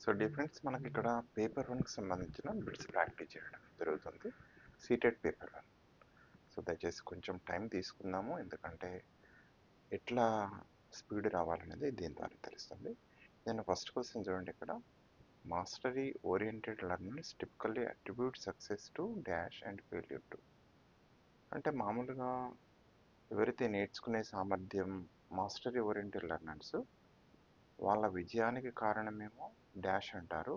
So difference మనకి ఇక్కడ paper వన్కి సంబంధించిన బిట్స్ ప్రాక్టీస్ చేయడం జరుగుతుంది. Seated paper one. సో దయచేసి కొంచెం టైం తీసుకుందాము, ఎందుకంటే ఎట్లా స్పీడ్ రావాలనేది దీని ద్వారా తెలుస్తుంది. నేను ఫస్ట్ క్వశ్చన్ చూడండి. ఇక్కడ mastery oriented learners typically attribute success to dash and failure to. అంటే మామూలుగా ఎవరైతే నేర్చుకునే సామర్థ్యం మాస్టరీ ఓరియంటెడ్ లెర్నర్స్ వాళ్ళ విజయానికి కారణమేమో డాష్ అంటారు,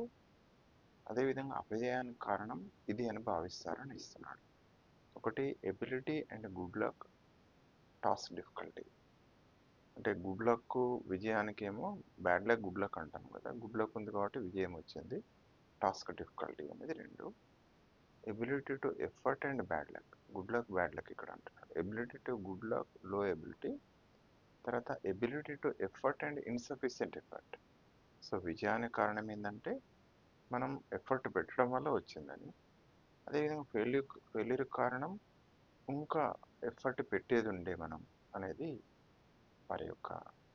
అదేవిధంగా అపజయానికి కారణం ఇది అని భావిస్తారని ఇస్తున్నాడు. ఒకటి ability and good luck, task difficulty. అంటే గుడ్ లక్ విజయానికి ఏమో బ్యాడ్ లక్ గుడ్ లక్ అంటాం కదా, గుడ్ లక్ ఉంది కాబట్టి విజయం వచ్చింది. టాస్క్ డిఫికల్టీ అనేది రెండు. Ability to effort and bad luck, good luck bad luck ఇక్కడ అంటున్నాడు. ఎబిలిటీ టు గుడ్ లక్ లో ఎబిలిటీ, తర్వాత ability to effort and insufficient effort. So విజయానికి కారణం ఏంటంటే మనం ఎఫర్ట్ పెట్టడం వల్ల వచ్చిందని, అదేవిధంగా ఫెయిల్యూర్ కారణం ఇంకా ఎఫర్ట్ పెట్టేది ఉండే మనం అనేది వారి యొక్క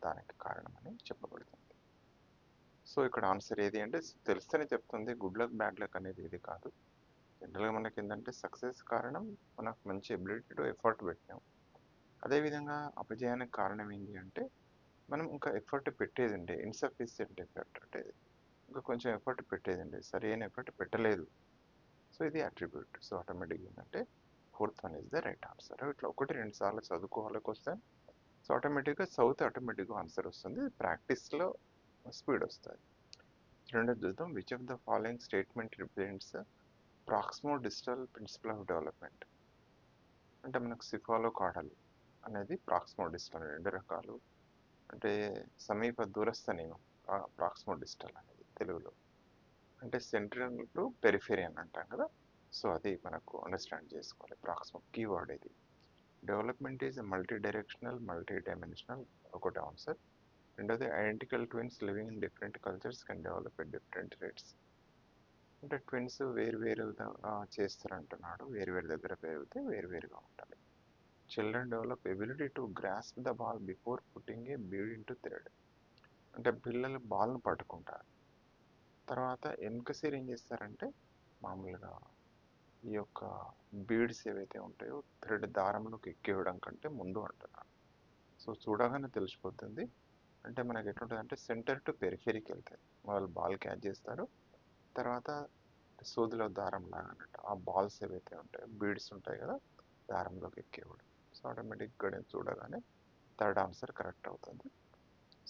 దానికి కారణం అని చెప్పబడుతుంది. సో ఇక్కడ ఆన్సర్ ఏది అంటే తెలుస్తూనే చెప్తుంది, గుడ్ లక్ బ్యాడ్ లక్ అనేది ఏది కాదు. జనరల్గా మనకి ఏంటంటే సక్సెస్ కారణం మనకు మంచి ఎబిలిటీ టు ఎఫర్ట్ పెట్టినాం, అదేవిధంగా అపజయానికి కారణం ఏంటి అంటే మనం ఇంకా ఎఫర్ట్ పెట్టేది ఉండే, ఇన్సఫిషియెంట్ ఎఫర్ట్ అంటే ఇంకా కొంచెం ఎఫర్ట్ పెట్టేది ఉండే, సరైన ఎఫర్ట్ పెట్టలేదు. సో ఇది అట్రిబ్యూట్. సో ఆటోమేటిక్గా ఏంటంటే fourth one is the right answer. ఇట్లా ఒకటి రెండు సార్లు చదువుకోవాలి క్వశ్చన్. సో ఆటోమేటిక్గా చదివితే ఆటోమేటిక్గా ఆన్సర్ వస్తుంది, ప్రాక్టీస్లో స్పీడ్ వస్తుంది. రెండోది చూద్దాం. Which of the following statement represents proximo digital principle of development. అంటే మనకు సిఫాలో కాడల్ అనేది ప్రాక్సిమో డిజిటల్ రెండు రకాలు. అంటే సమీప దూరస్థ నియమం ప్రాక్సిమో డిజిటల్ అనేది తెలుగులో అంటే సెంట్రల్ టు పెరిఫెరీ అని అంటాం కదా. సో అది మనకు అండర్స్టాండ్ చేసుకోవాలి. ప్రాక్సిమో కీవర్డ్ ఇది. Development is multi directional multi dimensional, ఒకటి ఆన్సర్. రెండోది identical twins living in different cultures can develop at different rates. అంటే ట్విన్స్ వేరు వేరు చేస్తారంటున్నాడు, వేరు వేరు దగ్గర పెరిగితే వేరు వేరుగా ఉంటారు. Children develop ability to grasp the ball before putting a bead in to thread. అంటే పిల్లలు బాల్ను పట్టుకుంటారు, తర్వాత వెనకసిరి ఏం చేస్తారంటే మామూలుగా ఈ యొక్క బీడ్స్ ఏవైతే ఉంటాయో థ్రెడ్ దారంలోకి ఎక్కివ్వడం కంటే ముందు అంటున్నాను. సో చూడగానే తెలిసిపోతుంది. అంటే మనకి ఎట్లుంటుంది అంటే సెంటర్ టు పెరిఫెరీకి వెళ్తాయి, వాళ్ళు బాల్ క్యాచ్ చేస్తారు, తర్వాత సూదిలో దారం లాగా అన్నట్టు ఆ బాల్స్ ఏవైతే ఉంటాయో బీడ్స్ ఉంటాయి కదా దారంలోకి ఎక్కివ్వడం. సో ఆటోమేటిక్గా చూడగానే థర్డ్ ఆన్సర్ కరెక్ట్ అవుతుంది.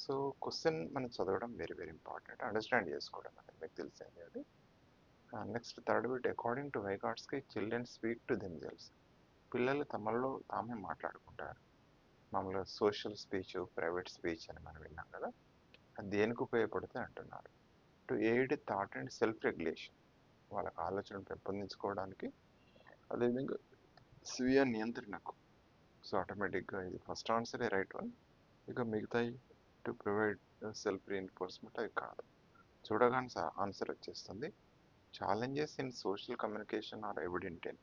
సో క్వశ్చన్ మనం చదవడం వెరీ వెరీ ఇంపార్టెంట్, అండర్స్టాండ్ చేసుకోవడం అనేది మీకు తెలిసింది అది. Next third bit. According to వైగాట్స్కి children speak to themselves. పిల్లలు తమలో తామే మాట్లాడుకుంటారు. మామూలుగా సోషల్ స్పీచ్ ప్రైవేట్ స్పీచ్ అని మనం విన్నాం కదా, అది దేనికి ఉపయోగపడుతుంది అంటున్నారు. To aid thought and self regulation, వాళ్ళకి ఆలోచనలు పెంపొందించుకోవడానికి, అదేవిధంగా స్వీయ నియంత్రణకు. సో ఆటోమేటిక్గా ఇది ఫస్ట్ ఆన్సరే రైట్ వన్. ఇక మిగతాయి టు ప్రొవైడ్ సెల్ఫ్ రీఎన్ఫోర్స్మెంట్ అవి కాదు. చూడగానే ఆన్సర్ వచ్చేస్తుంది. Challenges in social communication or evident in.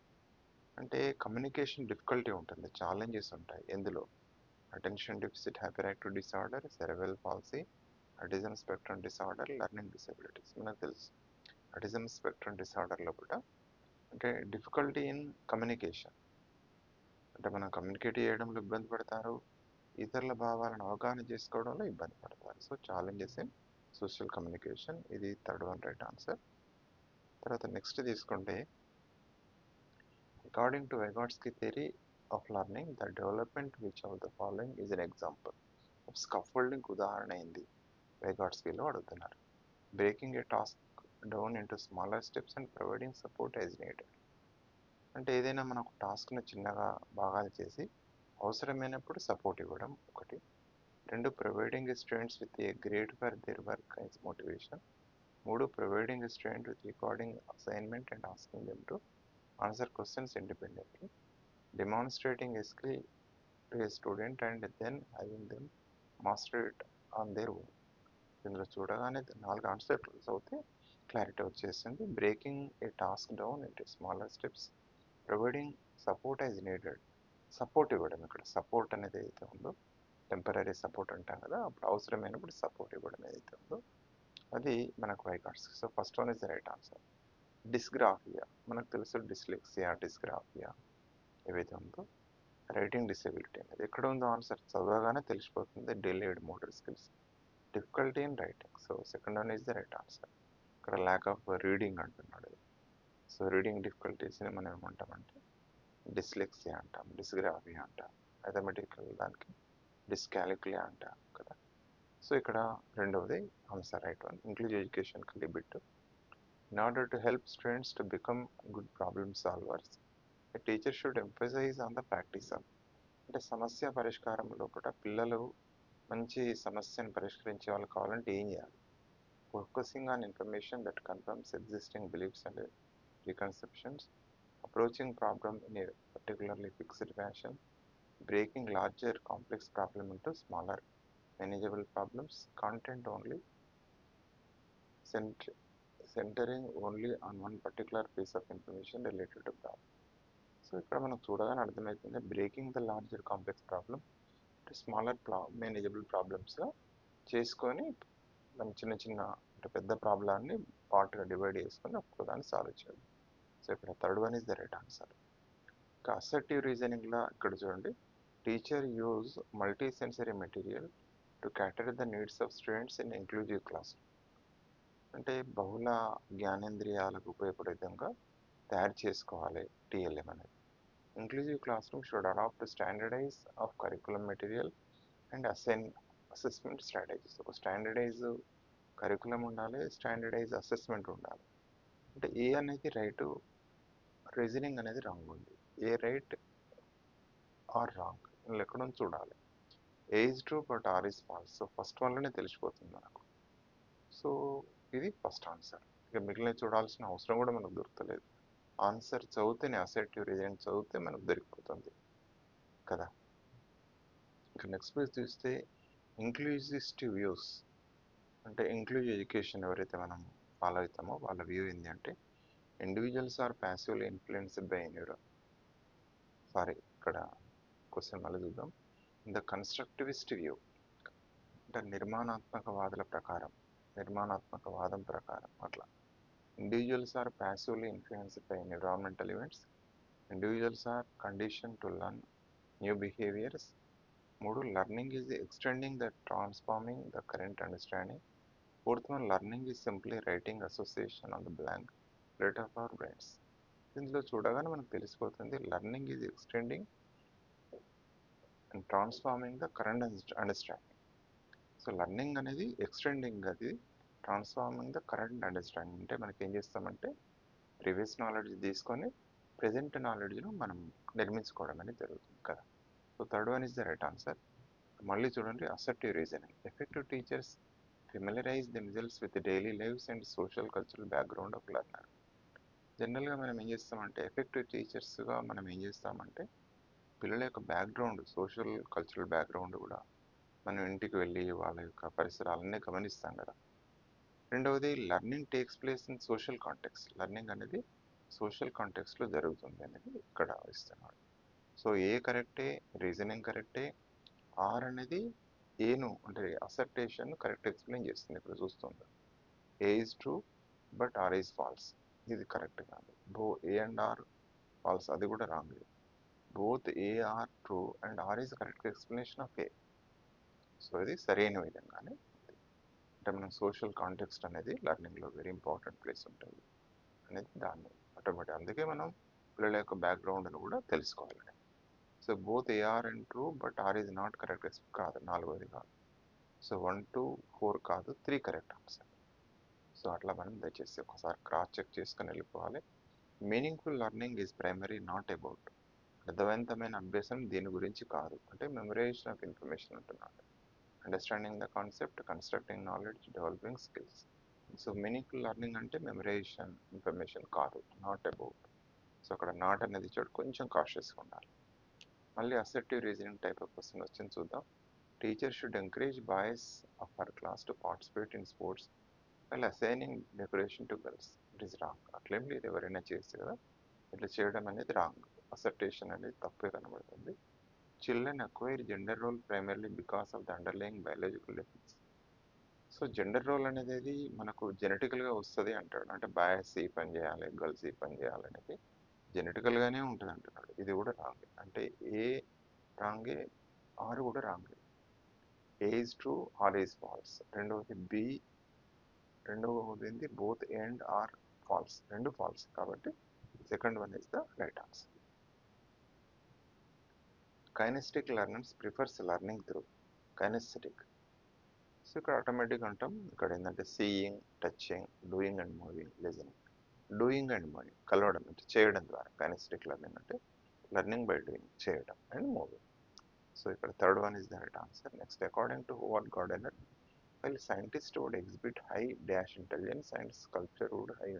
అంటే కమ్యూనికేషన్ డిఫికల్టీ ఉంటుంది, ఛాలెంజెస్ ఉంటాయి. ఎందులో? Attention deficit hyper disorder, cerebral policy, autism spectrum disorder, learning disabilities. మనకు తెలుసు ఆటిజం స్పెక్ట్రమ్ డిసార్డర్లో కూడా అంటే డిఫికల్టీ ఇన్ కమ్యూనికేషన్, అంటే మనం కమ్యూనికేట్ చేయడంలో ఇబ్బంది పడతారు, ఇతరుల భావాలను అవగాహన చేసుకోవడంలో ఇబ్బంది పడతారు. So challenges in social communication, ఇది థర్డ్ వన్ రైట్ ఆన్సర్. తర్వాత నెక్స్ట్ తీసుకుంటే according to వైగాట్స్కి theory of learning the development which of the following is an example of scaffolding ఉదాహరణ అయింది వైగాట్స్కీలో అడుగుతున్నారు. Breaking a task down into smaller steps and providing support as needed. అంటే ఏదైనా మనం ఒక టాస్క్ను చిన్నగా భాగాలు చేసి అవసరమైనప్పుడు సపోర్ట్ ఇవ్వడం ఒకటి. రెండు, providing students with a grade for their work as motivation. మూడు, providing student with recording assignment and asking them to answer questions independently. Demonstrating a skill to a student and then having them master it on their own. ఇందులో చూడగానే 4 answers అవుతే clarity వచ్చేసింది. Breaking a task down into smaller steps, providing support as needed, support ఇవ్వడం. ఇక్కడ support అనేది ఏదైతే ఉందో temporary support అంటాం కదా, అప్పుడు అవసరమైనప్పుడు సపోర్ట్ ఇవ్వడం ఏదైతే ఉందో అది మనకు వైకాట్స్. So first one is the right answer. Dysgraphia మనకు తెలుసు, డిస్లెక్సియా, డిస్గ్రాఫియా ఏవైతే ఉందో రైటింగ్ డిసేబిలిటీ అనేది ఎక్కడ ఉందో ఆన్సర్ చదవగానే తెలిసిపోతుంది. Delayed motor skills, difficulty in writing. So second one is the right answer. ఇక్కడ ల్యాక్ ఆఫ్ రీడింగ్ అంటున్నాడు. సో రీడింగ్ డిఫికల్టీస్ని మనం ఏమంటామంటే డిస్లెక్సియా అంటాం, డిస్గ్రాఫియా అంటాం, మ్యాథమెటికల్ దానికి డిస్కాలిక్యులియా అంటాం కదా. సో ఇక్కడ రెండవది answer right one. Inclusive education కి bit. In order to help students to become good problem solvers, a teacher should emphasize on the practice of. అంటే సమస్య పరిష్కారంలో కూడా పిల్లలు మంచి సమస్యను పరిష్కరించే వాళ్ళు కావాలంటే ఏం చేయాలి? Focusing on information that confirms existing beliefs and preconceptions, approaching problem in a particularly fixed fashion, breaking larger complex problem into smaller manageable problems, content only, centering only on one particular piece of information related to problem. So ఇక్కడ మనం చూడగానే అర్థమవుతుంది, breaking the larger complex problem అంటే smaller manageable ప్రాబ్లమ్స్గా చేసుకొని మనం చిన్న చిన్న అంటే పెద్ద ప్రాబ్లాన్ని పార్ట్గా డివైడ్ చేసుకొని ఒక్కొక్కదాన్ని సాల్వ్ చేయాలి. సో ఇక్కడ third one is the right answer. ఇంకా అసర్టివ్ రీజనింగ్లో ఇక్కడ చూడండి, teacher use multi sensory material to cater the needs of students in inclusive class. అంటే బహుళ జ్ఞానేంద్రియాలకు ఉపయోగపడే విధంగా తయారు చేసుకోవాలి టీఎల్ఎం అనేది. Inclusive classroom should adopt a standardize of curriculum material and assessment strategies. ఒక స్టాండర్డైజ్ కరికులం ఉండాలి, స్టాండర్డైజ్ అసెస్మెంట్ ఉండాలి. అంటే ఏ అనేది రైట్, రీజనింగ్ అనేది రాంగ్ ఉంది. ఏ రైట్ ఆర్ రాంగ్ ఇందులో ఎక్కడ చూడాలి. A is true but R is false. So first వన్లోనే తెలిసిపోతుంది మనకు. సో ఇది ఫస్ట్ ఆన్సర్. ఇక మిగిలిన చూడాల్సిన అవసరం కూడా మనకు దొరకలేదు. ఆన్సర్ చదివితేనే, అసర్టివ్ రీజనింగ్ చదివితే మనకు దొరికిపోతుంది కదా. ఇంకా నెక్స్ట్ పేజ్ చూస్తే ఇంక్లూజివ్ వ్యూస్ అంటే ఇంక్లూజివ్ ఎడ్యుకేషన్ ఎవరైతే మనం ఫాలో అవుతామో వాళ్ళ వ్యూ ఏంటి అంటే individuals are passively influenced by ఇక్కడ క్వశ్చన్ మళ్ళీ చూద్దాం. ద కన్స్ట్రక్టివిస్ట్ వ్యూ అంటే నిర్మాణాత్మక వాదం ప్రకారం అట్లా individuals are passively influenced by environmental events, individuals are condition to learn new behaviors. మూడు, learning is extending the transforming the current understanding. Fourth one, learning is simply writing association on the blank plate of our brains. ఇందులో చూడగానే మనకు తెలిసిపోతుంది learning is extending and transforming the current understanding. So learning అనేది extending, అది transforming the current understanding. అంటే మనకి ఏం చేస్తామంటే ప్రీవియస్ నాలెడ్జ్ తీసుకొని ప్రెజెంట్ నాలెడ్జ్ను మనం నిర్మించుకోవడం అనేది జరుగుతుంది కదా. So third one is the right answer. మళ్ళీ చూడండి, assertive reasoning. Effective teachers familiarize themselves with daily lifes and social cultural background of learner. జనరల్గా మనం ఏం చేస్తామంటే ఎఫెక్టివ్ టీచర్స్గా మనం ఏం చేస్తామంటే పిల్లల యొక్క బ్యాక్గ్రౌండ్, సోషల్ కల్చరల్ బ్యాక్గ్రౌండ్ కూడా మనం ఇంటికి వెళ్ళి వాళ్ళ యొక్క పరిసరాలన్నీ గమనిస్తాం కదా. రెండవది, learning takes place in social context. Learning అనేది సోషల్ కాంటెక్స్ట్లో జరుగుతుంది అనేది ఇక్కడ ఇస్తున్నాడు. సో ఏ కరెక్టే, రీజనింగ్ కరెక్టే, ఆర్ అనేది ఏను అంటే అసర్టేషన్ కరెక్ట్ ఎక్స్ప్లెయిన్ చేస్తుంది. ఇప్పుడు చూస్తుంది A is true but R is false, ఇది కరెక్ట్ కాదు. ఏ అండ్ ఆర్ ఫాల్స్, అది కూడా wrong. Both A R true and R is correct explanation of A. So ఇది సరైన విధంగానే అంటే మనం సోషల్ కాంటెక్స్ట్ అనేది లెర్నింగ్లో వెరీ ఇంపార్టెంట్ ప్లేస్ ఉంటుంది అనేది దాన్ని ఆటోమేటిక్. అందుకే మనం పిల్లల యొక్క బ్యాక్గ్రౌండ్ను కూడా తెలుసుకోవాలి. So both A R and true but R is not correct కాదు, నాలుగోది కాదు. సో 1, 2, 4 కాదు, 3 కరెక్ట్ ఆన్సర్. సో అట్లా మనం దయచేసి ఒకసారి క్రాస్ చెక్ చేసుకొని వెళ్ళిపోవాలి. Meaningful learning is primary not about. అర్థవంతమైన అభ్యాసం దీని గురించి కాదు, అంటే మెమరైజేషన్ ఆఫ్ ఇన్ఫర్మేషన్ అంటున్నాడు. Understanding the concept, constructing knowledge, developing skills. So meaningful learning అంటే మెమరైజేషన్ ఇన్ఫర్మేషన్ కాదు, నాట్ అబౌట్. సో అక్కడ నాట్ అనేది చోటు కొంచెం కాషియస్గా ఉండాలి. మళ్ళీ assertive reasoning type of question వచ్చింది చూద్దాం. Teacher should encourage boys of her class to participate in sports while assigning decoration to girls. It is wrong. అట్లేం లేదు, ఎవరైనా చేస్తే కదా, ఇట్లా చేయడం అనేది రాంగ్. అసర్టేషన్ అనేది తప్పే కనబడుతుంది. Children acquire gender role primarily because of the underlying biological difference. So gender role అనేది మనకు జెనెటికల్గా వస్తుంది అంటాడు. అంటే బాయ్స్ ఈ పని చేయాలి, గర్ల్స్ ఈ పని చేయాలి అనేది జెనెటికల్గానే ఉంటుంది అంటున్నాడు. ఇది కూడా రాంగ్. అంటే ఏ రాంగే, ఆర్ కూడా రాంగే. A is true, R is false. రెండవది బి, రెండవది ఏంటి, బోత్ అండ్ ఆర్ ఫాల్స్. రెండు ఫాల్స్ కాబట్టి second one is the right answer. Kinesthetic learners prefers learning through kinesthetic. So ఇక్కడ ఆటోమేటిక్ అంటాం. ఇక్కడ ఏంటంటే seeing, touching, doing and moving, listening. Doing and moving కలవడం అంటే చేయడం ద్వారా కైనెస్థెటిక్ లెర్నింగ్ అంటే లెర్నింగ్ బై డూయింగ్, చేయడం అండ్ మూవింగ్. సో ఇక్కడ third one is the right answer. Next, according to Howard gardener, while scientists would exhibit high dash intelligence and sculpture would high.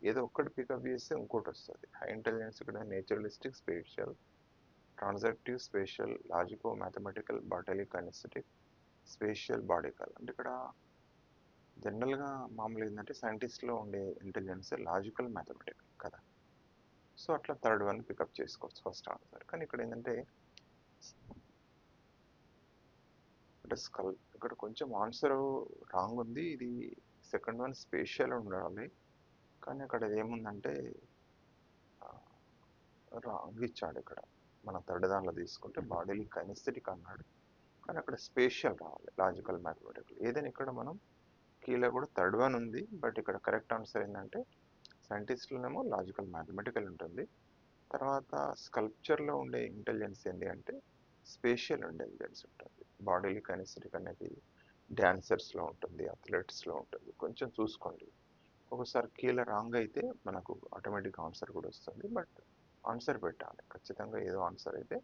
ఏదో ఒక్కటి pickup చేస్తే ఇంకోటి వస్తుంది. High intelligence ఇక్కడ naturalistic, spatial, transactive, spatial, logico, mathematical, bodily, kinesthetic, spatial, బాడికల్. అంటే ఇక్కడ జనరల్గా మామూలు ఏంటంటే సైంటిస్ట్లో ఉండే ఇంటెలిజెన్స్ లాజికల్, మ్యాథమెటికల్ కదా. సో అట్లా థర్డ్ వన్ పికప్ చేసుకోవచ్చు ఫస్ట్ ఆన్సర్. కానీ ఇక్కడ ఏంటంటే ఇక్కడ కొంచెం ఆన్సర్ రాంగ్ ఉంది. ఇది సెకండ్ వన్ స్పేషియల్ ఉండాలి, కానీ అక్కడ ఏముందంటే రాంగ్ ఇచ్చాడు. ఇక్కడ మన థర్డ్ దానిలో తీసుకుంటే బాడీలీ కైనెస్థెటిక్ అన్నాడు, కానీ అక్కడ స్పేషియల్ రావాలి, లాజికల్, మ్యాథమెటికల్. ఏదైనా ఇక్కడ మనం కీలో కూడా థర్డ్ వన్ ఉంది, బట్ ఇక్కడ కరెక్ట్ ఆన్సర్ ఏంటంటే సైంటిస్ట్లోనేమో లాజికల్, మ్యాథమెటికల్ ఉంటుంది. తర్వాత స్కల్ప్చర్లో ఉండే ఇంటెలిజెన్స్ ఏంటి అంటే స్పేషియల్ ఇంటెలిజెన్స్ ఉంటుంది. బాడీలీ కైనెస్థెటిక్ అనేది డాన్సర్స్లో ఉంటుంది, అథ్లెట్స్లో ఉంటుంది. కొంచెం చూసుకోండి, ఒకసారి కీలో రాంగ్ అయితే మనకు ఆటోమేటిక్ ఆన్సర్ కూడా వస్తుంది. బట్ ఆన్సర్ పెట్టాలి ఖచ్చితంగా, ఏదో ఆన్సర్ అయితే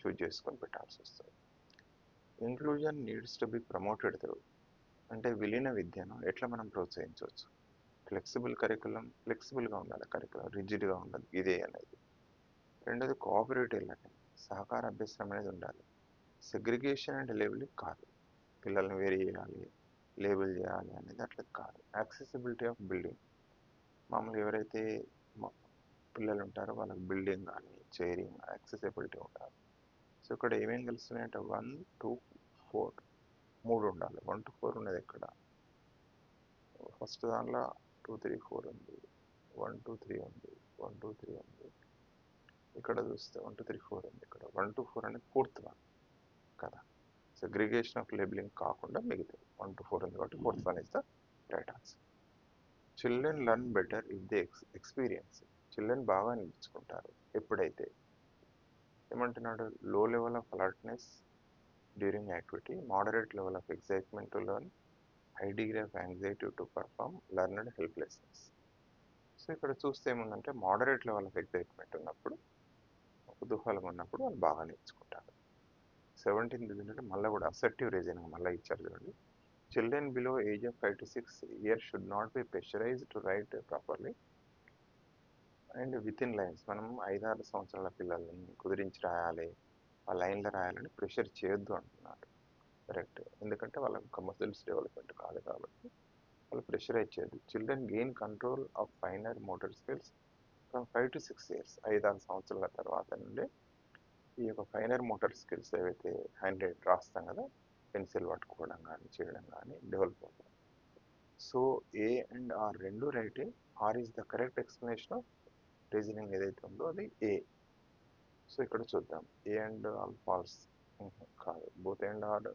చూజ్ చేసుకొని పెట్టాల్సి వస్తుంది. Inclusion needs to be promoted through, అంటే విలీన విద్యను ఎట్లా మనం ప్రోత్సహించవచ్చు. ఫ్లెక్సిబుల్ కరికులం, ఫ్లెక్సిబుల్గా ఉండాలి కరికులం, రిజిడ్గా ఉండదు ఇదే అనేది. రెండోది కోఆపరేటివ్ లెర్నింగ్, సహకార అభ్యాసం అనేది ఉండాలి. సెగ్రిగేషన్ అండ్ లేబులింగ్ కాదు, పిల్లల్ని వేరే చేయాలి, లేబుల్ చేయాలి అనేది అట్లా కాదు. యాక్సెసిబిలిటీ ఆఫ్ బిల్డింగ్, మామూలు ఎవరైతే పిల్లలు ఉంటారో వాళ్ళకి బిల్డింగ్ కానీ చైరింగ్ యాక్సెసిబిలిటీ ఉండాలి. సో ఇక్కడ ఏమేమి కలుస్తున్నాయంటే 1, 2, 4 మూడు ఉండాలి. 1 to 4 ఉన్నది ఎక్కడ, ఫస్ట్ దానిలో 2, 3, 4 ఉంది, 1, 2, 3 ఉంది, 1, 2, 3 ఉంది. ఇక్కడ చూస్తే 1, 2, 3, 4 ఉంది. ఇక్కడ 1, 2, 4 అనేది ఫోర్త్ వన్ కదా. సెగ్రిగేషన్ ఆఫ్ లేబులింగ్ కాకుండా మిగతా 1 to 4 ఉంది కాబట్టి fourth one is the right answer. Children learn better if they experience. Children బాగా నేర్చుకుంటారు ఎప్పుడైతే ఏమంటున్నాడు, లో level of alertness during activity, moderate level of excitement to learn, high degree of anxiety to perform, learned helplessness. So ఇక్కడ చూస్తే ఏముందంటే moderate level of excitement ఉన్నప్పుడు, కుతూహలం ఉన్నప్పుడు వాళ్ళు బాగా నేర్చుకుంటారు. 17 ఏంటంటే మళ్ళీ కూడా అసర్టివ్ రీజనింగ్ మళ్ళీ ఇచ్చారు చూడండి. Children below age of 5 to 6 years should not be pressurised to right properly and with in lines. మనం 5-6 సంవత్సరాల పిల్లల్ని కుదిరించి రాయాలి, ఆ లైన్లో రాయాలని ప్రెషర్ చేయొద్దు అంటున్నారు. కరెక్ట్, ఎందుకంటే వాళ్ళకి మసిల్స్ డెవలప్మెంట్ కాదు కాబట్టి వాళ్ళు ప్రెషరైజ్ చేయొద్దు. Children gain control of finer motor skills from 5 to 6 years, 5-6 సంవత్సరాల తర్వాత నుండి ఈ యొక్క ఫైనర్ మోటార్ స్కిల్స్ ఏవైతే హ్యాండ్ రైట్ రాస్తాం కదా, పెన్సిల్ పట్టుకోవడం కానీ చేయడం కానీ డెవలప్ అవుతాయి. సో ఏ అండ్ ఆర్ రెండు రైటే. R is the correct explanation of reasoning ఏదైతే ఉందో అది ఏ. సో ఇక్కడ చూద్దాం, ఏ అండ్ ఆల్ ఫాల్స్ కాదు, both and R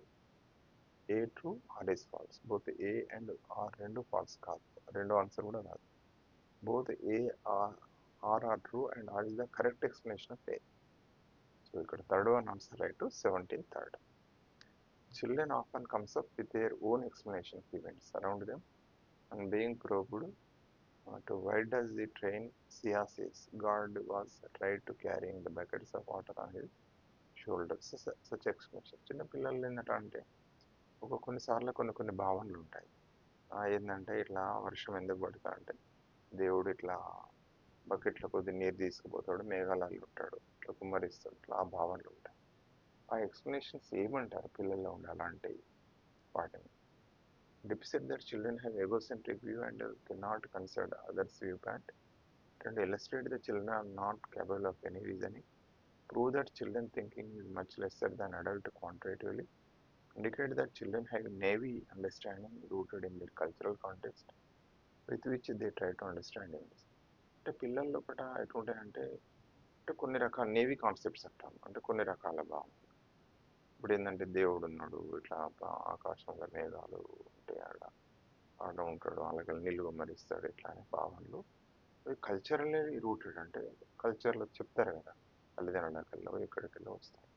A true, R is false. Both A and R రెండు ఫాల్స్ కాదు, రెండో ఆన్సర్ కూడా కాదు. Both A R true and R is the correct explanation of A. So ఇక్కడ third one answer right, 17 third. Children often comes up with their own explanation of events around them and being probed to why does the train Sia says God was tried to carrying the buckets of water on his shoulders. Such explanation. చిన్న పిల్లలు ఏంటంటే కొన్నిసార్లు కొన్ని భావనలు ఉంటాయి. ఏంటంటే ఇట్లా వర్షం ఎందుకు పడుతుంది అంటే దేవుడు ఇట్లా బకెట్లో కొద్ది నీరు తీసుకుపోతాడు, మేఘాలలో ఉంటాడు, ఇట్లా కుమ్మరిస్తాడు, ఇట్లా ఆ భావనలు ఉంటాయి. ఆ ఎక్స్ప్లెనేషన్స్ ఏమంటారు పిల్లల్లో ఉండే అలాంటి వాటిని. Depict that children have egocentric view and cannot consider others' viewpoint. And illustrate the children are not capable of any reasoning. Prove that children thinking is much lesser than adult quantitatively. indicate that children have navy understanding rooted in their cultural context with which they try to understand English. అంటే పిల్లల లోపల ఎట్లుంటాయంటే అంటే కొన్ని రకాల navy concepts అంటాం అంటే కొన్ని రకాల భావం ఇప్పుడు ఏంటంటే దేవుడు ఉన్నాడు ఇట్లా ఆకాశంలో మేఘాలు ఉంటాయి ఆడ ఆడ ఉంటాడు అలాగే నీళ్ళు గుమ్మరిస్తాడు ఇట్లా అనే భావనలు అవి కల్చరల్లీ రూటెడ్ అంటే కల్చర్లో చెప్తారు కదా తల్లిదండ్రులకెళ్ళో ఎక్కడికెళ్ళో వస్తాయి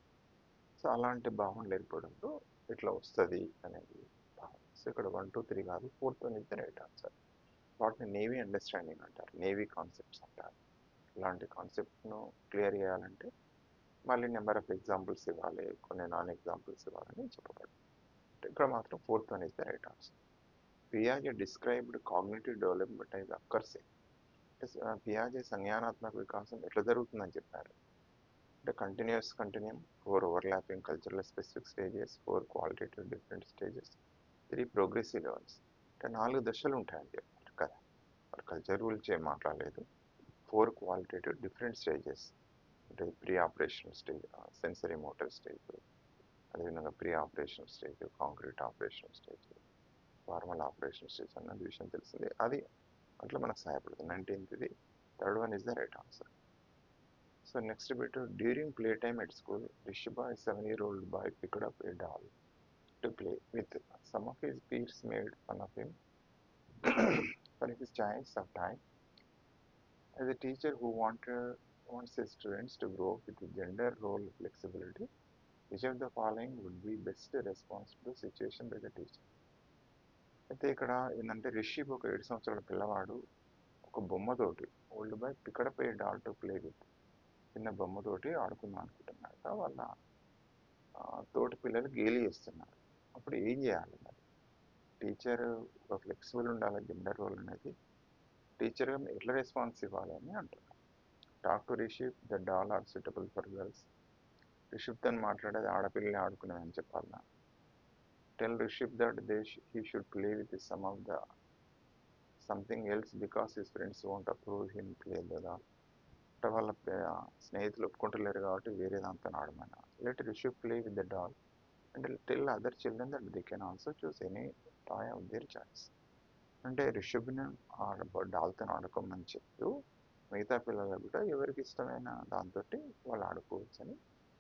సో అలాంటి భావనలు ఏర్పడంలో ఇట్లా వస్తుంది అనేది భావన సో ఇక్కడ 1 2 3 కాదు 4th one is the right answer వాటిని నేవీ అండర్స్టాండింగ్ అంటారు నేవీ కాన్సెప్ట్స్ అంటారు ఇలాంటి కాన్సెప్ట్ను క్లియర్ చేయాలంటే మళ్ళీ నెంబర్ ఆఫ్ ఎగ్జాంపుల్స్ ఇవ్వాలి కొన్ని నాన్ ఎగ్జాంపుల్స్ ఇవ్వాలని చెప్పబడింది ఇక్కడ మాత్రం 4th one is the right answer పియాజే డిస్క్రైబ్డ్ కాగ్నిటివ్ డెవలప్మెంట్ అనేది అక్కర్సే పియాజే సంజ్ఞానాత్మక వికాసం ఎట్లా జరుగుతుందని చెప్పారు అంటే continuum 4 overlapping cultural specific stages 4 qualitative different stages 3 progressive levels అంటే 4 దశలు ఉంటాయని చెప్పారు కదా మరి కల్చర్ గురించి ఏం మాట్లాడలేదు 4 క్వాలిటేటివ్ డిఫరెంట్ స్టేజెస్ అంటే pre operational stage sensory motor stage అదేవిధంగా pre operational stage concrete operational stage formal operational stage అన్నది విషయం తెలిసింది అది అట్లా మనకు సహాయపడుతుంది 19th third one is the right answer so next bit during playtime at school Rishabha, a 7-year-old boy, picked up a doll to play with. Some of his peers made fun of him for his choice of time. As a teacher who wants his students to grow up with gender role flexibility, which of the following would be best response to the situation by the teacher? అయితే ఇక్కడ ఏంటంటే రిషిబ్ ఒక 7 సంవత్సరాల పిల్లవాడు ఒక బొమ్మతోటి old boy picked up a doll to play with చిన్న బొమ్మతోటి ఆడుకుందాం అనుకుంటున్నాక వాళ్ళ తోటి పిల్లలు గేలి చేస్తున్నారు అప్పుడు ఏం చేయాలి మరి టీచర్ ఒక ఫ్లెక్సిబుల్ ఉండాలి జెండర్ రోల్ అనేది టీచర్గా ఎట్లా రెస్పాన్స్ ఇవ్వాలి అని అంటున్నారు talk to Rishabh the doll are suitable for girls రిషిప్తో మాట్లాడేది ఆడపిల్లని ఆడుకునేదని చెప్పాలన్నా tell Rishabh that he should play with some of the something else because his friends won't approve him play the అంటే వాళ్ళ స్నేహితులు ఒప్పుకుంటలేరు కాబట్టి వేరే దాంతో ఆడమన్నా let Rishabh play with the doll and tell other children that they can also choose any toy of their choice అంటే రిషబ్ని డాల్తో ఆడుకోమని చెప్తూ మిగతా పిల్లలు కూడా ఎవరికి ఇష్టమైన దాంతో వాళ్ళు ఆడుకోవచ్చని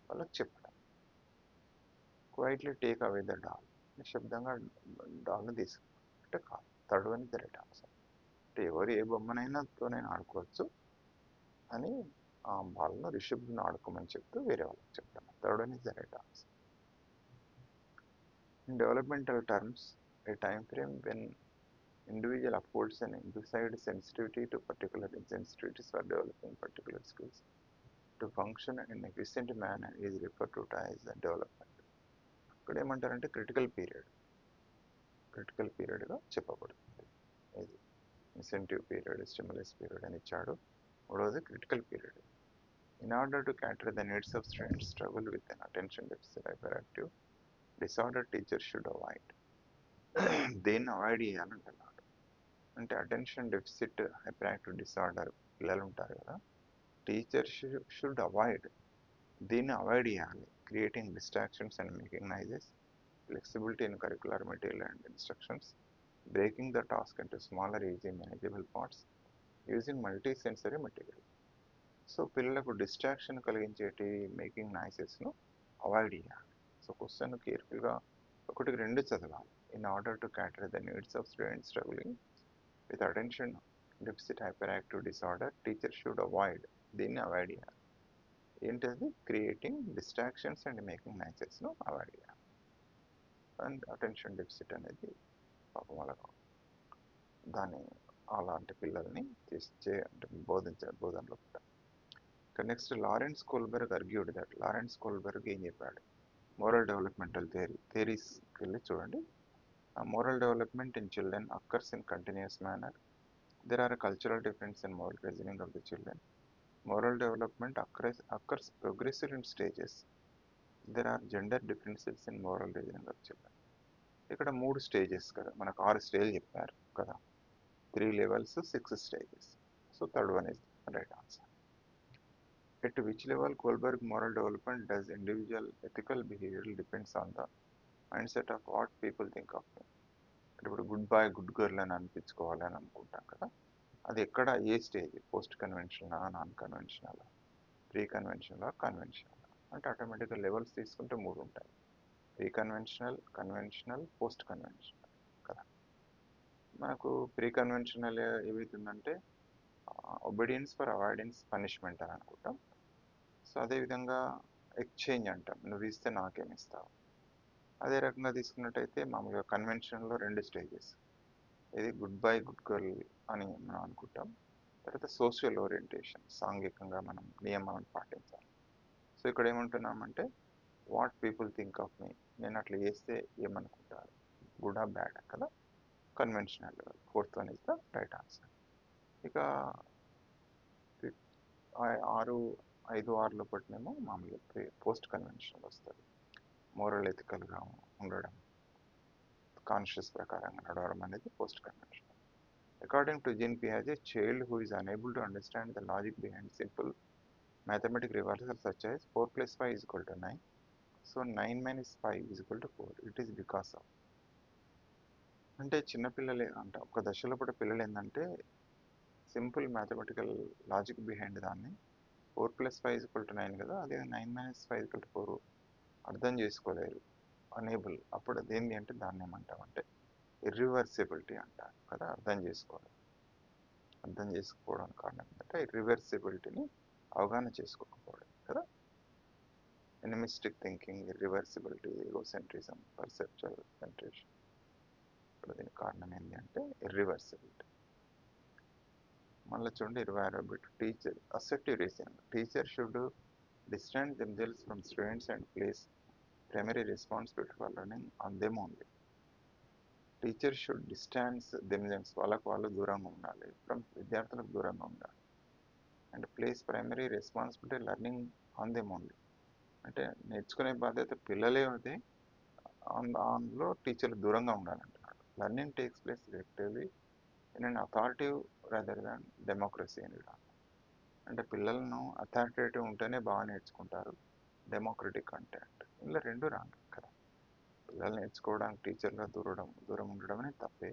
వాళ్ళకి చెప్పడం quietly take away the doll నిశ్శబ్దంగా డాల్ని తీసుకున్నాం అంటే కాదు third one the right answer అంటే ఎవరు ఏ బొమ్మనైనాతో నేను ఆడుకోవచ్చు అని ఆ బాల్ను రిషబ్ని ఆడుకోమని చెప్తూ వేరే వాళ్ళకి చెప్తాను third one is the right answer In developmental terms, a time frame when individual upholds an emphasized sensitivity to particular insensitivities for developing particular skills to function in an efficient manner is referred to as development. ఇక్కడ ఏమంటారంటే critical పీరియడ్గా చెప్పబడుతుంది ఇది incentive period stimulus period అని ఇచ్చాడు మూడవది critical period in order to cater the needs of students struggle with an attention deficit hyper disorder teacher should avoid దేన్ని avoid చేయాలంటున్నాడు అంటే attention deficit hyper active disorder పిల్లలు ఉంటారు కదా టీచర్ షుడ్ అవాయిడ్ దీన్ని అవాయిడ్ చేయాలి creating distractions and making noises flexibility in curricular material and instructions breaking the task into smaller easy manageable parts using multi sensory material so పిల్లలకు distraction కలిగించేటి making నాయిసెస్ను avoid చేయాలి so question కేర్ఫుల్గా ఒకటికి 2 చదవాలి in order to cater the needs of students struggling with attention deficit hyper active disorder teacher should avoid దీన్ని avoid చేయాలి ఏంటది క్రియేటింగ్ డిస్ట్రాక్షన్స్ అండ్ మేకింగ్ నాయిసెస్ను అవాయిడ్ చేయాలి అండ్ అటెన్షన్ డెఫిసిట్ అనేది పాపం వాళ్ళకు దాన్ని అలాంటి పిల్లల్ని అంటే బోధనలో పెట్టాలి ఇక next Lawrence Kohlberg argued that Lawrence Kohlberg ఏం చెప్పాడు మోరల్ డెవలప్మెంటల్ థియరీస్కి వెళ్ళి చూడండి moral development in children occurs in continuous manner. There are a cultural difference in moral reasoning of the children. Moral development occurs progressive in stages. There are gender differences in moral reasoning of children. ఇక్కడ 3 stages కదా మనకు 6 స్టేజ్లు చెప్పారు కదా 3 levels 6 stages. So third one is the right answer. At which level Kohlberg moral development does individual ethical behavioral depends on the mind set of what people think of me. ఇప్పుడు good bye good girl అని అనిపించుకోవాలి అని అనుకుంటాం కదా, అది ఎక్కడ ఏ stage, post conventional, non conventional, pre conventional, conventional అంటే ఆటోమేటిక్గా లెవెల్స్ తీసుకుంటే 3 ఉంటాయి: pre conventional, conventional, post conventional కదా. మనకు ప్రీ కన్వెన్షనల్ ఏవైతుందంటే ఒబీడియన్స్ ఫర్ అవాయిడెన్స్ పనిష్మెంట్ అని అనుకుంటాం. సో అదేవిధంగా ఎక్స్చేంజ్ అంటాం, నువ్వు ఇస్తే నాకేమిస్తావు. అదే రకంగా తీసుకున్నట్టయితే మామూలుగా కన్వెన్షన్లో 2 స్టేజెస్, ఇది గుడ్ బై గుడ్ గర్ల్ అని మనం అనుకుంటాం. తర్వాత సోషల్ ఓరియంటేషన్, సాంఘికంగా మనం నియమాలను పాటించాలి. సో ఇక్కడ ఏమంటున్నామంటే వాట్ పీపుల్ థింక్ ఆఫ్ మీ, నేను అట్లా చేస్తే ఏమనుకుంటారు, గుడ్ ఆ బ్యాడ్ కదా. Conventional level, 4th one is the right answer. ఇక 6, 5, 6లో పట్టినేమో మామూలుగా పోస్ట్ కన్వెన్షనల్ వస్తుంది. మోరల్ ఎథికల్గా ఉండడం, కాన్షియస్ ప్రకారంగా నడవడం అనేది post conventional. According to Jean Piaget, a child who is unable to understand the logic behind simple mathematical reversals such as 4 plus 5 is equal to 9. So 9 minus 5 is equal to 4. It is because of. అంటే చిన్నపిల్లలే అంటే ఒక దశలో కూడా పిల్లలు ఏంటంటే simple mathematical logic behind దాన్ని 4 plus 5 is equal to 9 కదా, అదే 9 minus 5 is equal to 4 అర్థం చేసుకోలేరు, అనేబుల్. అప్పుడు అదేంటి అంటే దాన్ని ఏమంటామంటే ఇర్రివర్సిబిలిటీ అంటారు కదా. అర్థం చేసుకోవడానికి కారణం ఏంటంటే ఇర్రివర్సిబిలిటీని అవగాహన చేసుకోకపోవడం కదా. Animistic thinking, irreversibility, egocentrism, perceptual centration. ఇప్పుడు దీనికి కారణం ఏంటి అంటే ఇర్రివర్సిబిలిటీ. మళ్ళీ చూడండి 26వ bit, teacher acceptive reasoning. Teacher should distance themselves from students and place primary responsibility for learning on them only. Teacher should distance themselves, వాళ్ళకు వాళ్ళు దూరంగా ఉండాలి, ఫ్రమ్ విద్యార్థులకు దూరంగా ఉండాలి, and place primary responsibility learning on them only, అంటే నేర్చుకునే బాధ్యత పిల్లలే అయితే అందులో టీచర్లు దూరంగా ఉండాలంటున్నాడు. Learning takes place effectively in an authoritative rather than democracy అని. అంటే పిల్లలను అథారిటేటివ్ ఉంటేనే బాగా నేర్చుకుంటారు, డెమోక్రటిక్ అంటే ఇలా 2 రాంగ్ కదా. పిల్లలు నేర్చుకోవడానికి టీచర్గా దూరం ఉండడం అనేది తప్పే.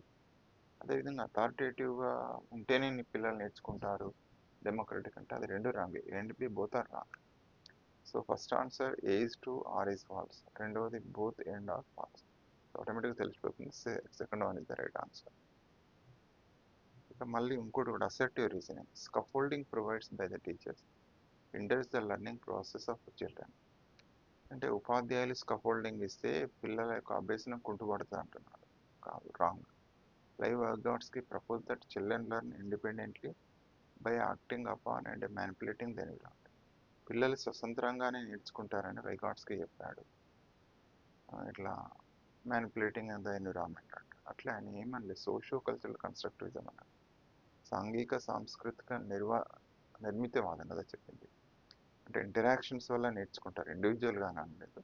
అదేవిధంగా అథారిటేటివ్గా ఉంటేనే పిల్లలు నేర్చుకుంటారు, డెమోక్రటిక్ అంటే అది 2 wrong. And B both are wrong. So first answer A is true, R is false. రెండవది బోత్ అండ్ ఆర్ ఫాల్స్. ఆటోమేటిక్గా తెలిసిపోతుంది, second one is the right answer. ఇక మళ్ళీ ఇంకోటి కూడా assertive reasoning. Scaffolding provides by the teachers hinders the learning process of children. అంటే ఉపాధ్యాయులు scaffolding ఇస్తే పిల్లల యొక్క అభ్యసనం కుంటుపడుతుంది అంటున్నారు. కాదు, wrong. Lev Vygotsky proposed that children learn independently by acting upon and manipulating the environment. పిల్లలు స్వతంత్రంగానే నేర్చుకుంటారని వైగాట్స్కి చెప్పాడు, ఇట్లా మ్యానిపులేటింగ్ ద ఎన్విరాన్మెంట్ అంట. అట్లా ఆయన ఏమనలేదు, సోషియో కల్చరల్ కన్స్ట్రక్టివిజం అన్నారు, సాంఘిక సాంస్కృతిక నిర్మితవాదం కదా చెప్పింది. అంటే ఇంటరాక్షన్స్ వల్ల నేర్చుకుంటారు, ఇండివిజువల్గా అనలేదు.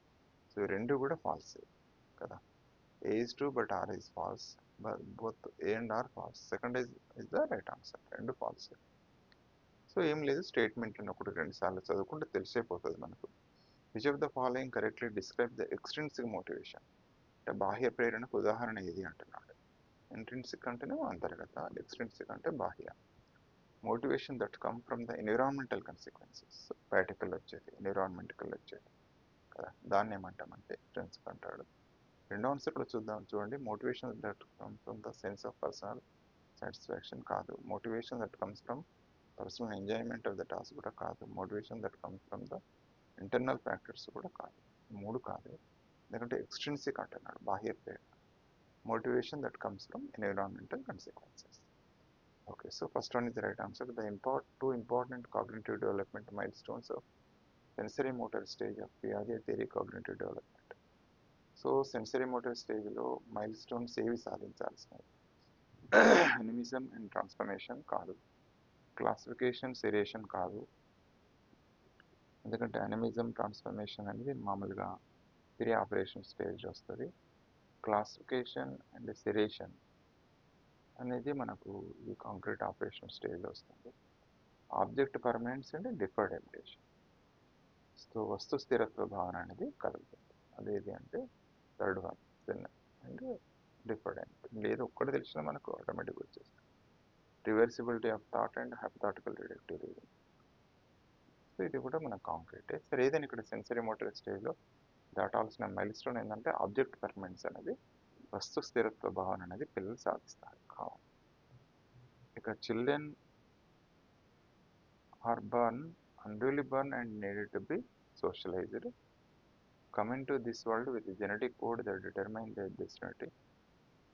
సో ఈ 2 కూడా ఫాల్స్ కదా. A is true but R is false, both A and R false. Second is the right answer, 2 false. So ఏం లేదు, స్టేట్మెంట్లను 1-2 సార్లు చదువుకుంటే తెలిసిపోతుంది మనకు. Which of the following correctly describe the extrinsic motivation. అంటే బాహ్య ప్రేరణకు ఉదాహరణ ఏది అంటున్నాడు. ఇంట్రిన్సిక్ అంటేనే అంతర్గత, ఎక్స్ట్రిన్సిక్ అంటే బాహ్య. Motivation that come from the environmental consequences, practical వచ్చేది, ఎన్విరాన్మెంటల్ వచ్చేది కదా, దాన్ని ఏమంటామంటే ఎక్స్ట్రిన్సిక్ అంటాడు. రెండో ఆన్సర్ కూడా చూడండి. Motivation that come from the sense of personal satisfaction కాదు. Motivation that comes from personal enjoyment of the task కూడా కాదు. Motivation that comes from the internal factors కూడా కాదు. 3 కాదు, ఎందుకంటే ఎక్స్ట్రిన్సిక్ అంటున్నాడు, బాహ్య ప్రేరణ. Motivation that comes from environmental consequences. Okay, so first one is the right answer. The 2 important cognitive development milestones of sensory motor stage of Piaget theory cognitive development. So sensory motor స్టేజ్లో milestones ఏవి సాధించాల్సినవి? Animism and transformation కాదు, classification seriation కాదు, ఎందుకంటే animism transformation అనేది మామూలుగా pre operation stage వస్తుంది. Classification and seriation అనేది మనకు ఈ కాంక్రీట్ ఆపరేషన్ స్టేజ్లో వస్తుంది. Object permanence and deferred imitation. So వస్తు స్థిరత్వ భావన అనేది కలుగుతుంది. అదేది అంటే third one. Then and deferred అయిపోతుంది. లేదు ఒక్కటి తెలిసినా మనకు ఆటోమేటిక్గా వచ్చేస్తుంది. Reversibility of thought and hypothetical deductive reason. So ఇది కూడా మన కాంక్రీటే. సరే ఏదైనా ఇక్కడ సెన్సరీ మోటార్ స్టేజ్లో దాటాల్సిన మైల్ స్టోన్ ఏంటంటే ఆబ్జెక్ట్ పర్మనెన్స్ అనేది, వస్తు స్థిరత్వ భావన అనేది పిల్లలు సాధిస్తారు కావాలి. ఇక children are born unduly born and needed to be socialized, coming to this world with a genetic code that determine their destiny.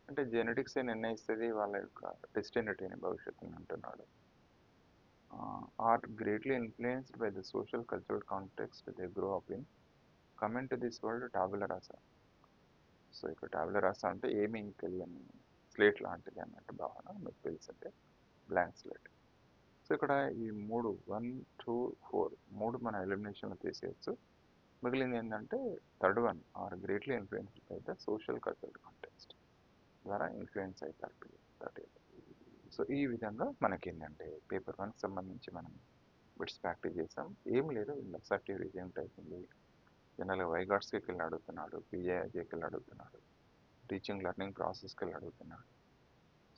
అంటే జెనెటిక్స్ నిర్ణయిస్తుంది వాళ్ళ యొక్క డెస్టినిటీని, భవిష్యత్తుని అంటున్నాడు. Are greatly influenced by the social cultural context they grow up in, coming to this world tabula rasa. So ఇక్కడ టాబులా రాసా అంటే ఏమీ తెలియని స్లేట్ లాంటిది అన్నట్టు భావన. మీకు తెలుసంటే బ్లాంక్ స్లేట్. సో ఇక్కడ ఈ 3 1 2 4 3 మన ఎలిమినేషన్లో తీసేయచ్చు. మిగిలింది ఏంటంటే third one or greatly influenced by the social cultural context ద్వారా ఇన్ఫ్లుయెన్స్ అవుతారు పిల్లలు. సో ఈ విధంగా మనకి ఏంటంటే పేపర్ 1కి సంబంధించి మనం బిట్స్ ప్రాక్టీస్ చేసాం. ఏం లేదు, అసర్టివ్ రీజనింగ్ టైప్ ఉంది. జనరల్గా వైగాట్స్కి వెళ్ళి అడుగుతున్నాడు, పిజేఐకి వెళ్ళి అడుగుతున్నాడు, టీచింగ్ లెర్నింగ్ ప్రాసెస్కి వెళ్ళి అడుగుతున్నాడు.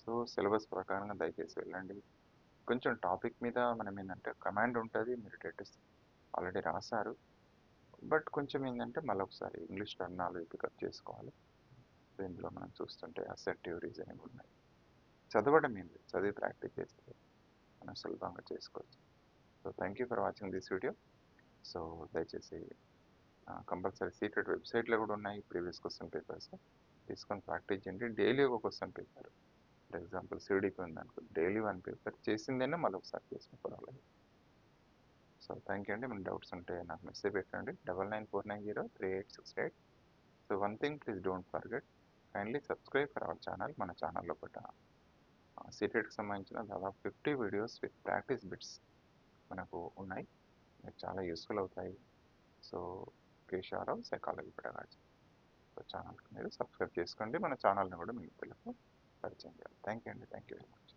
సో సిలబస్ ప్రకారంగా దయచేసి వెళ్ళండి. కొంచెం టాపిక్ మీద మనం ఏంటంటే కమాండ్ ఉంటుంది, మీరు డేటస్ ఆల్రెడీ రాశారు. బట్ కొంచెం ఏంటంటే మళ్ళీ ఒకసారి ఇంగ్లీష్ టర్మినాలజీ పికప్ చేసుకోవాలి. సో ఇందులో మనం చూస్తుంటే అసర్టివ్ రీజనింగ్ ఉన్నాయి. చదవడం ఏం లేదు, చదివి ప్రాక్టీస్ చేస్తే మనం సులభంగా చేసుకోవచ్చు. So thank you for watching this video. So దయచేసి కంపల్సరీ సీక్రెట్ వెబ్సైట్లో కూడా ఉన్నాయి ప్రీవియస్ క్వశ్చన్ పేపర్స్, తీసుకొని ప్రాక్టీస్ చేయండి. డైలీ ఒక క్వశ్చన్ పేపర్, ఫర్ ఎగ్జాంపుల్ సిడీపీ ఉందనుకో, డైలీ 1 పేపర్ చేసిందేనే మళ్ళీ ఒకసారి చేసిన పర్వాలేదు. సో థ్యాంక్ యూ అండి. మన డౌట్స్ ఉంటే నాకు మెసేజ్ పెట్టండి 9949038868. So one thing please don't forget, kindly subscribe for our channel. మన ఛానల్లో పట్ట సీటెట్కి సంబంధించిన దాదాపు 50 వీడియోస్ విత్ ప్రాక్టీస్ బిట్స్ మనకు ఉన్నాయి, మీకు చాలా యూస్ఫుల్ అవుతాయి. సో కేశవరావు సైకాలజీ పెడగాచి ఛానల్కి మీరు సబ్స్క్రైబ్ చేసుకోండి. మన ఛానల్ని కూడా మీ పిల్లలకు పరిచయం చేయాలి. థ్యాంక్ యూ అండి. Thank you very much.